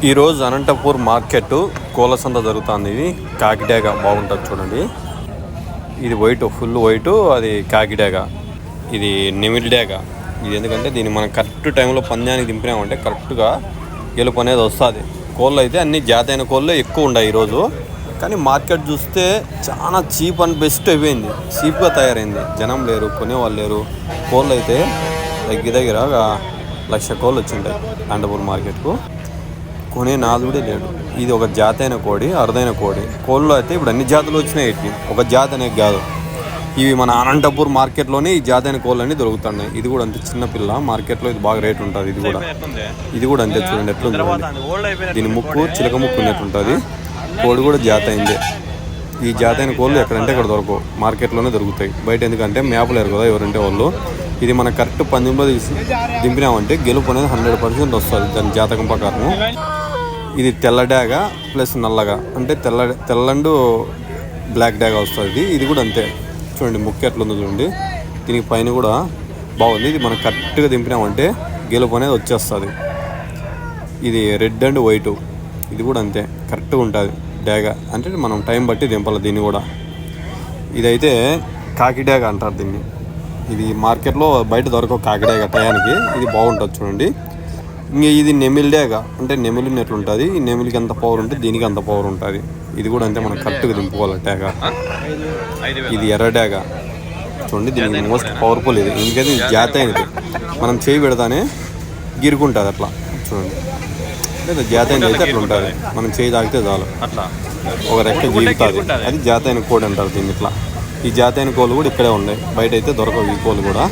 ఈరోజు అనంతపూర్ మార్కెట్ కోళ్ళ సంత జరుగుతుంది. ఇది కాకిడాగ బాగుంటుంది చూడండి. ఇది వైట్, ఫుల్ వైట్, అది కాకిడాగ, ఇది నెమిలిడాగ. ఇది ఎందుకంటే దీన్ని మనం కరెక్ట్ టైంలో పందానికి దింపినామంటే కరెక్ట్గా గెలుపు అనేది వస్తుంది. కోళ్ళు అయితే అన్ని జాతైన కోళ్ళు ఎక్కువ ఉన్నాయి ఈరోజు. కానీ మార్కెట్ చూస్తే చాలా చీప్ అండ్ బెస్ట్ అయిపోయింది, చీప్గా తయారైంది. జనం లేరు, కొనేవాళ్ళు లేరు. కోళ్ళు అయితే దగ్గర 1,00,000 కోళ్ళు వచ్చింటాయి అనంతపూర్ మార్కెట్కు. కొనే నాదుడే లేడు. ఇది ఒక జాతైన కోడి, అరుదైన కోడి. కోళ్ళు అయితే ఇప్పుడు అన్ని జాతులు వచ్చినాయి. వీటికి ఒక జాతి అనేది కాదు. ఇవి మన అనంతపూర్ మార్కెట్లోనే ఈ జాతైన కోళ్ళు అన్నీ దొరుకుతున్నాయి. ఇది కూడా అంతే, చిన్నపిల్ల మార్కెట్లో ఇది బాగా రేట్ ఉంటుంది. ఇది కూడా అంతే చూడండి ఎట్లుంది. దీని ముక్కు చిలక ముక్కు ఉన్నట్టుంటుంది. కోడి కూడా జాతైందే. ఈ జాతైన కోళ్ళు ఎక్కడంటే అక్కడ దొరకవు, మార్కెట్లోనే దొరుకుతాయి. బయట ఎందుకంటే మేపలేరు కదా ఎవరంటే వాళ్ళు. ఇది మన కరెక్ట్ పందెంలో దింపినామంటే గెలుపు అనేది 100% వస్తుంది దాని జాతకం ప్రకారం. ఇది తెల్ల డాగ ప్లస్ నల్లగా, అంటే తెల్లండు బ్లాక్ డాగ వస్తుంది. ఇది కూడా అంతే చూడండి, ముక్కు ఎట్లుందో చూడండి. దీనికి పైన కూడా బాగుంది. ఇది మనం కరెక్ట్గా దింపినామంటే గెలుపు అనేది వచ్చేస్తుంది. ఇది రెడ్ అండ్ వైట్, ఇది కూడా అంతే కరెక్ట్గా ఉంటుంది డాగ. అంటే మనం టైం బట్టి దింపాలి దీన్ని కూడా. ఇదైతే కాకి డాగ అంటారు దీన్ని. ఇది మార్కెట్లో బయట దొరకవు కాకిడాగ టయానికి. ఇది బాగుంటుంది చూడండి. ఇంకా ఇది నెమిలి డాగ, అంటే నెమిలిని ఎట్లుంటుంది, ఈ నెమిలికి ఎంత పవర్ ఉంటుంది దీనికి అంత పవర్ ఉంటుంది. ఇది కూడా అంతే మనం కరెక్ట్గా దింపుకోవాలి డాగ. ఇది ఎర్ర డాగ చూడండి, దీనికి మోస్ట్ పవర్ఫుల్. ఇది ఎందుకంటే ఇది జాతైనది. మనం చేయి పెడతానే గిరుకుంటుంది అట్లా చూడండి. లేదా జాతైన అయితే అట్లా ఉంటుంది, మనం చేయి తాగితే చాలు అట్లా ఒక రెక్క గిరుతుంది. అది జాతైన కోడి అంటారు దీన్ని. ఇట్లా ఈ జాతైన కోళ్ళు కూడా ఇక్కడే ఉన్నాయి, బయట అయితే దొరకవు. ఈ కోళ్ళు కూడా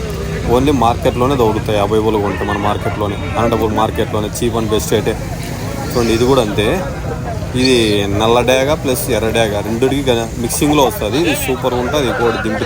ఓన్లీ మార్కెట్లోనే దొరుకుతాయి. 50 కోళ్ళు ఉంటాయి మన మార్కెట్లోనే, అనంతపూర్ మార్కెట్లోనే చీప్ అండ్ బెస్ట్ అయితే చూడండి. ఇది కూడా అంతే. ఇది నల్ల డాగ ప్లస్ ఎర్ర డాగ రెండుకి మిక్సింగ్లో వస్తుంది. ఇది సూపర్ ఉంటుంది. కోడి దింపి